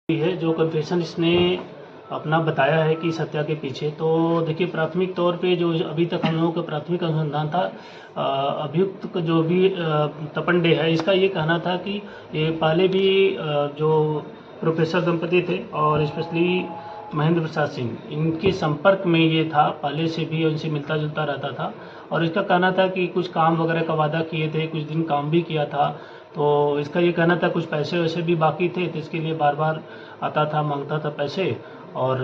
है जो कन्फेशन इसने अपना बताया है कि इस हत्या के पीछे। तो देखिए, प्राथमिक तौर पे जो अभी तक हम लोगों का प्राथमिक अनुसंधान था, अभियुक्त का जो भी तपन डे है, इसका ये कहना था कि ये पहले भी जो प्रोफेसर दंपति थे और स्पेशली महेंद्र प्रसाद सिंह, इनके संपर्क में ये था, पहले से भी उनसे मिलता जुलता रहता था। और इसका कहना था कि कुछ काम वगैरह का वादा किए थे, कुछ दिन काम भी किया था। तो इसका ये कहना था कुछ पैसे वैसे भी बाकी थे, तो इसके लिए बार बार आता था, मांगता था पैसे, और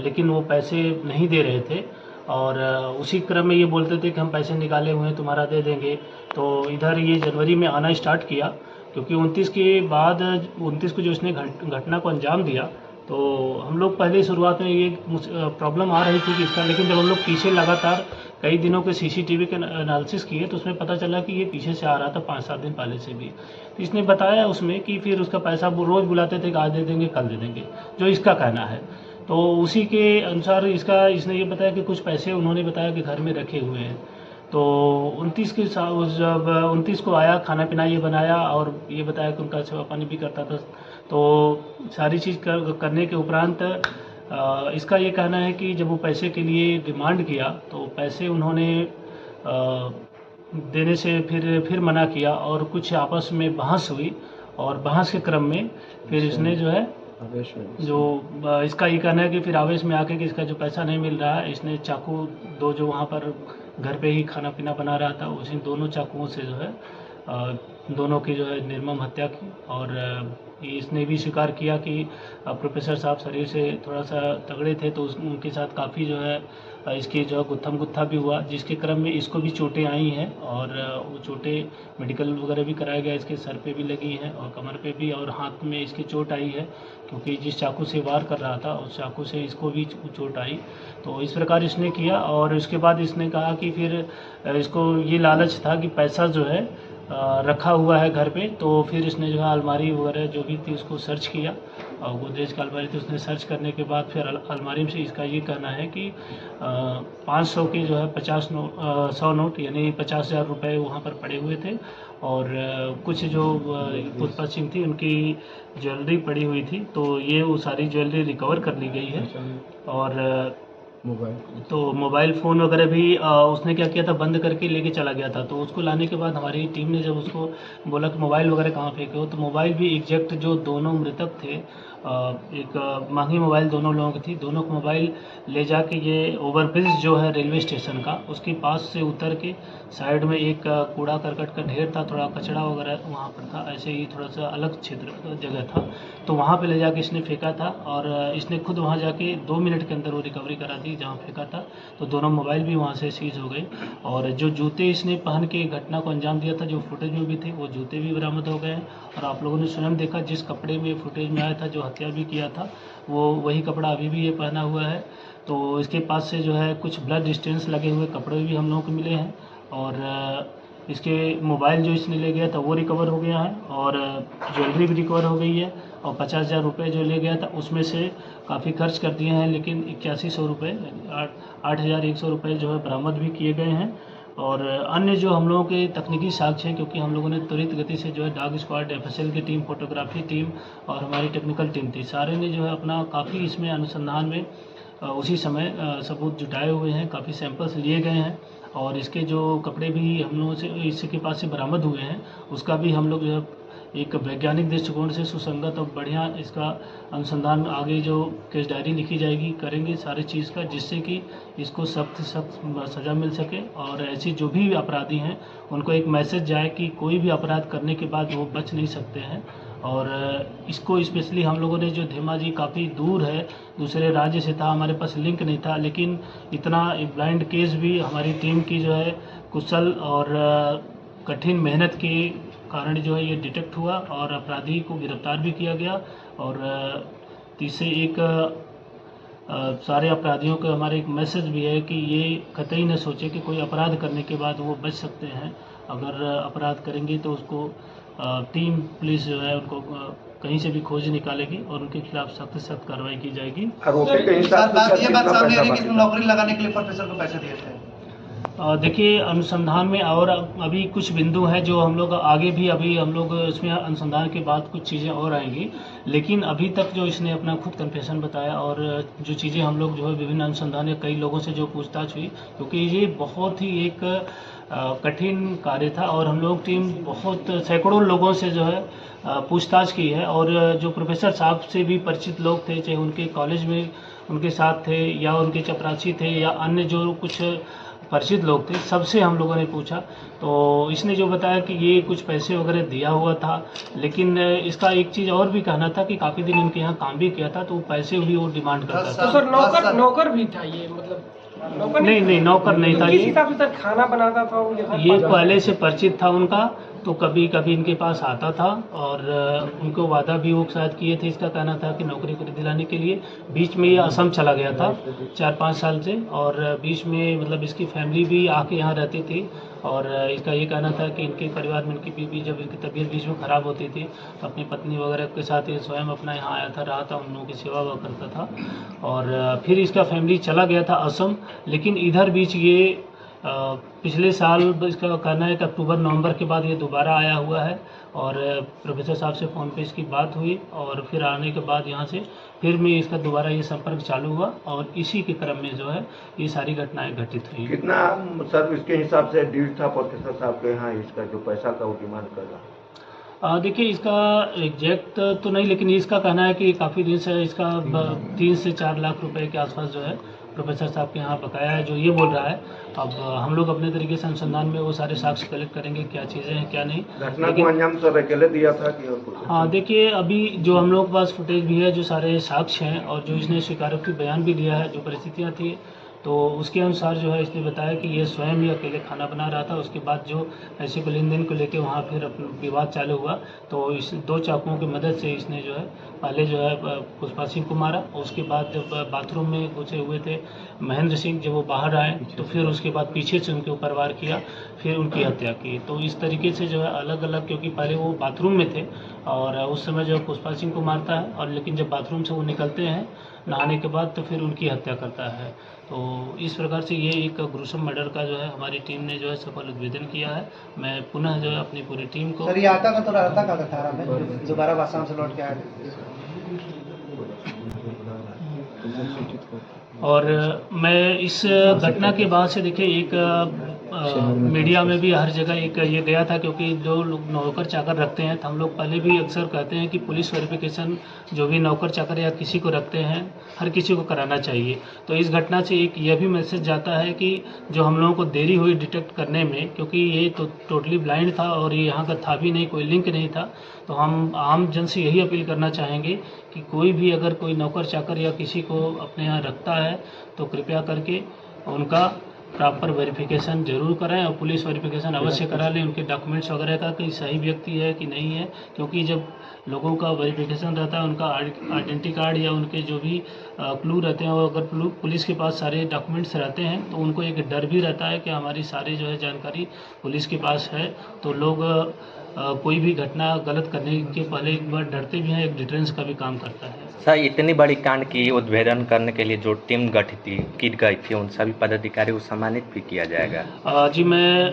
लेकिन वो पैसे नहीं दे रहे थे। और उसी क्रम में ये बोलते थे कि हम पैसे निकाले हुए हैं, तुम्हारा दे देंगे। तो इधर ये जनवरी में आना स्टार्ट किया, क्योंकि 29 के बाद 29 को जो इसने घटना को अंजाम दिया, तो हम लोग पहले शुरुआत में ये प्रॉब्लम आ रही थी कि इसका, लेकिन जब हम लोग पीछे लगातार कई दिनों के सीसीटीवी के एनालिसिस किए तो उसमें पता चला कि ये पीछे से आ रहा था 5-7 दिन पहले से भी। तो इसने बताया उसमें कि फिर उसका पैसा वो रोज़ बुलाते थे कि आज दे देंगे, कल दे देंगे, जो इसका कहना है। तो उसी के अनुसार इसने ये बताया कि कुछ पैसे उन्होंने बताया कि घर में रखे हुए हैं। तो 29 के जब 29 को आया, खाना पीना ये बनाया और ये बताया कि उनका सेवा पानी भी करता था। तो सारी चीज़ करने के उपरांत इसका ये कहना है कि जब वो पैसे के लिए डिमांड किया तो पैसे उन्होंने देने से फिर मना किया, और कुछ आपस में बहस हुई, और बहस के क्रम में फिर इसने जो है इसका ये कहना है कि फिर आवेश में आके कि इसका जो पैसा नहीं मिल रहा है, इसने चाकू दो जो वहाँ पर घर पे ही खाना पीना बना रहा था, उसी दोनों चाकुओं से जो है दोनों की जो है निर्मम हत्या की। और इसने भी स्वीकार किया कि प्रोफेसर साहब शरीर से थोड़ा सा तगड़े थे, तो उनके साथ काफ़ी जो है इसकी जो गुत्थम गुत्था भी हुआ, जिसके क्रम में इसको भी चोटें आई हैं, और वो चोटें मेडिकल वगैरह भी कराया गया, इसके सर पे भी लगी हैं और कमर पे भी, और हाथ में इसकी चोट आई है, क्योंकि जिस चाकू से वार कर रहा था उस चाकू से इसको भी चोट आई। तो इस प्रकार इसने किया, और उसके बाद इसने कहा कि फिर इसको ये लालच था कि पैसा जो है रखा हुआ है घर पे। तो फिर इसने जो है अलमारी वगैरह जो भी थी उसको सर्च किया, और गोदरेज की अलमारी थी, उसने सर्च करने के बाद फिर अलमारी में से इसका ये कहना है कि 500 के जो है 100 नोट यानी 50,000 रुपये वहाँ पर पड़े हुए थे, और कुछ जो पुष्पा सिंह थी उनकी ज्वेलरी पड़ी हुई थी। तो ये वो सारी ज्वेलरी रिकवर कर ली गई है। और मोबाइल फ़ोन वगैरह भी उसने क्या किया था, बंद करके लेके चला गया था। तो उसको लाने के बाद हमारी टीम ने जब उसको बोला कि मोबाइल वगैरह कहाँ फेंके हो, तो मोबाइल भी एग्जैक्ट जो दोनों मृतक थे, एक महंगी मोबाइल दोनों लोगों की थी, दोनों को मोबाइल ले जाके ये ओवरब्रिज जो है रेलवे स्टेशन का, उसके पास से उतर के साइड में एक कूड़ा करकट का ढेर था, थोड़ा कचरा वगैरह वहाँ पर था, ऐसे ही थोड़ा सा अलग क्षेत्र जगह था, तो वहाँ पे ले जाके इसने फेंका था। और इसने खुद वहाँ जाके 2 मिनट के अंदर वो रिकवरी करा दी जहाँ फेंका था। तो दोनों मोबाइल भी वहाँ से सीज हो गए, और जो जूते इसने पहन के घटना को अंजाम दिया था, जो फुटेज में भी थे, वो जूते भी बरामद हो गए हैं। और आप लोगों ने स्वयं देखा, जिस कपड़े में फुटेज में आया था, जो हत्या भी किया था, वो वही कपड़ा अभी भी ये पहना हुआ है। तो इसके पास से जो है कुछ ब्लड स्टेन्स लगे हुए कपड़े भी हम लोगों को मिले हैं, और इसके मोबाइल जो इसने ले गया था वो रिकवर हो गया है, और ज्वेलरी भी रिकवर हो गई है, और 50,000 रुपये जो ले गया था उसमें से काफ़ी खर्च कर दिए हैं, लेकिन 8100 रुपये 8,100 रुपये जो है बरामद भी किए गए हैं। और अन्य जो हम लोगों के तकनीकी साक्ष्य हैं, क्योंकि हम लोगों ने त्वरित गति से जो है डॉग स्क्वाड, एफएसएल की टीम, फोटोग्राफी टीम और हमारी टेक्निकल टीम थी, सारे ने जो है अपना काफ़ी इसमें अनुसंधान में उसी समय सबूत जुटाए हुए हैं, काफ़ी सैंपल्स लिए गए हैं। और इसके जो कपड़े भी हम लोगों से इसके पास से बरामद हुए हैं, उसका भी हम लोग जो है एक वैज्ञानिक दृष्टिकोण से सुसंगत और बढ़िया इसका अनुसंधान, आगे जो केस डायरी लिखी जाएगी करेंगे सारी चीज़ का, जिससे कि इसको सख्त सज़ा मिल सके, और ऐसे जो भी अपराधी हैं उनको एक मैसेज जाए कि कोई भी अपराध करने के बाद वो बच नहीं सकते हैं। और इसको स्पेशली हम लोगों ने जो धेमाजी काफ़ी दूर है, दूसरे राज्य से था, हमारे पास लिंक नहीं था, लेकिन इतना ब्लाइंड केस भी हमारी टीम की जो है कुशल और कठिन मेहनत के कारण जो है ये डिटेक्ट हुआ, और अपराधी को गिरफ्तार भी किया गया। और तीसरे एक सारे अपराधियों को हमारे एक मैसेज भी है कि ये कतई न सोचे कि कोई अपराध करने के बाद वो बच सकते हैं। अगर अपराध करेंगे तो उसको टीम पुलिस जो है उनको कहीं से भी खोज निकालेगी, और उनके खिलाफ सख्त से सख्त कार्रवाई की जाएगी। ये बात सामने आ रही है कि नौकरी लगाने के लिए प्रोफेसर को पैसे दिए थे। देखिए, अनुसंधान में और अभी कुछ बिंदु हैं जो हम लोग आगे भी अभी हम लोग इसमें अनुसंधान के बाद कुछ चीज़ें और आएंगी, लेकिन अभी तक जो इसने अपना खुद कन्फेशन बताया और जो चीज़ें हम लोग जो है विभिन्न अनुसंधान या कई लोगों से जो पूछताछ हुई, क्योंकि ये बहुत ही एक कठिन कार्य था और हम लोग टीम बहुत सैकड़ों लोगों से जो है पूछताछ की है और जो प्रोफेसर साहब से भी परिचित लोग थे, चाहे उनके कॉलेज में उनके साथ थे या उनके चपरासी थे या अन्य जो कुछ परिचित लोग थे, सबसे हम लोगों ने पूछा। तो इसने जो बताया कि ये कुछ पैसे वगैरह दिया हुआ था, लेकिन इसका एक चीज़ और भी कहना था कि काफ़ी दिन इनके यहाँ काम भी किया था, तो पैसे भी वो डिमांड करता था। तो सर नौकर भी था ये, मतलब नौकर नहीं, नौकर नहीं था ये। हिसाब से सर खाना बनाता था ये पहले से परिचित था उनका, तो कभी कभी इनके पास आता था और उनको वादा भी वो शायद किए थे, इसका कहना था कि नौकरी कर दिलाने के लिए। बीच में ये असम चला गया था 4-5 साल से और बीच में मतलब इसकी फैमिली भी आके यहाँ रहती थी और इसका ये कहना था कि इनके परिवार में इनकी बीवी जब इनकी तबीयत बीच में ख़राब होती थी तो अपनी पत्नी वगैरह के साथ ये स्वयं अपना यहाँ आया था, रहा था, उन लोगों की सेवा वह करता था और फिर इसका फैमिली चला गया था असम। लेकिन इधर बीच ये पिछले साल इसका कहना है कि अक्टूबर-नवंबर के बाद ये दोबारा आया हुआ है और प्रोफेसर साहब से फ़ोन पे इसकी बात हुई और फिर आने के बाद यहाँ से फिर में इसका दोबारा ये संपर्क चालू हुआ और इसी के क्रम में जो है ये सारी घटनाएं घटित हुई। कितना सर इसके हिसाब से ड्यू था प्रोफेसर साहब के यहाँ इसका जो पैसा का वो डिमांड कर रहा? देखिए, इसका एग्जैक्ट तो नहीं, लेकिन इसका कहना है कि काफ़ी दिन से इसका 3 से 4 लाख रुपए के आसपास जो है प्रोफेसर साहब के यहाँ बकाया है, जो ये बोल रहा है। अब हम लोग अपने तरीके से अनुसंधान में वो सारे साक्ष्य कलेक्ट करेंगे, क्या चीज़ें हैं क्या नहीं। घटना को अंजाम सर अकेले दिया था कि और कुछ? हाँ, देखिए, अभी जो हम लोग के पास फुटेज भी है, जो सारे साक्ष्य हैं और जो इसने स्वीकारोक्ति बयान भी दिया है, जो परिस्थितियाँ थी, तो उसके अनुसार जो है इसने बताया कि ये स्वयं ही अकेले खाना बना रहा था। उसके बाद जो पैसे को लेन देन को लेके वहाँ फिर विवाद चालू हुआ, तो इस 2 चाकुओं की मदद से इसने जो है पहले जो है पुष्पा सिंह को मारा। उसके बाद जब बाथरूम में घुसे हुए थे महेंद्र सिंह, जब वो बाहर आए तो फिर उसके बाद पीछे से उनके ऊपर वार किया, फिर उनकी हत्या की। तो इस तरीके से जो है अलग अलग, क्योंकि पहले वो बाथरूम में थे और उस समय जो पुष्पा सिंह को मारता है और लेकिन जब बाथरूम से वो निकलते हैं नहाने के बाद तो फिर उनकी हत्या करता है। तो इस प्रकार से ये एक ग्रुसम मर्डर का जो है हमारी टीम ने जो है सफल उद्भेदन किया है। मैं पुनः जो है अपनी पूरी टीम को सर ये आता था तो रहता कहाँ था थारा में, दोबारा आसाम से लौट के आया और मैं इस घटना के बाद से देखिए एक मीडिया में भी हर जगह एक ये गया था, क्योंकि जो लोग नौकर चाकर रखते हैं तो हम लोग पहले भी अक्सर कहते हैं कि पुलिस वेरिफिकेशन जो भी नौकर चाकर या किसी को रखते हैं हर किसी को कराना चाहिए। तो इस घटना से एक यह भी मैसेज जाता है कि जो हम लोगों को देरी हुई डिटेक्ट करने में, क्योंकि ये तो टोटली ब्लाइंड था और ये यहाँ का था भी नहीं, कोई लिंक नहीं था, तो हम आम जन से यही अपील करना चाहेंगे कि कोई भी अगर कोई नौकर चाकर या किसी को अपने यहाँ रखता है तो कृपया करके उनका प्रॉपर वेरिफिकेशन जरूर कराएं और पुलिस वेरिफिकेशन अवश्य करा लें उनके डॉक्यूमेंट्स वगैरह का कि सही व्यक्ति है कि नहीं है। क्योंकि जब लोगों का वेरिफिकेशन रहता है, उनका आइडेंटिटी कार्ड या उनके जो भी क्लू रहते हैं, और अगर पुलिस के पास सारे डॉक्यूमेंट्स रहते हैं तो उनको एक डर भी रहता है कि हमारी सारी जो है जानकारी पुलिस के पास है। तो लोग कोई भी घटना गलत करने के पहले एक बार डरते भी हैं, एक डिटेंस का भी काम करता है। सर, इतनी बड़ी कांड की उद्भेदन करने के लिए जो टीम गठित की गई थी उन सभी पदाधिकारी को सम्मानित भी किया जाएगा? जी, मैं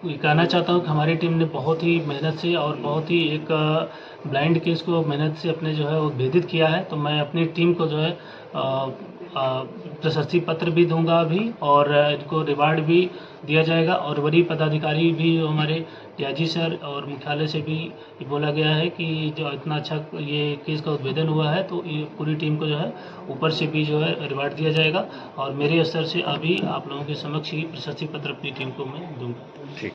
ये कहना चाहता हूँ कि हमारी टीम ने बहुत ही मेहनत से और बहुत ही एक ब्लाइंड केस को मेहनत से अपने जो है उद्भेदित किया है। तो मैं अपनी टीम को जो है प्रशस्ति पत्र भी दूंगा अभी और इनको रिवार्ड भी दिया जाएगा और वरीय पदाधिकारी भी हमारे डीआईजी सर और मुख्यालय से भी बोला गया है कि जो इतना अच्छा ये केस का उद्भेदन हुआ है तो ये पूरी टीम को जो है ऊपर से भी जो है रिवार्ड दिया जाएगा और मेरे स्तर से अभी आप लोगों के समक्ष ही प्रशस्ति पत्र अपनी टीम को मैं दूंगा। ठीक।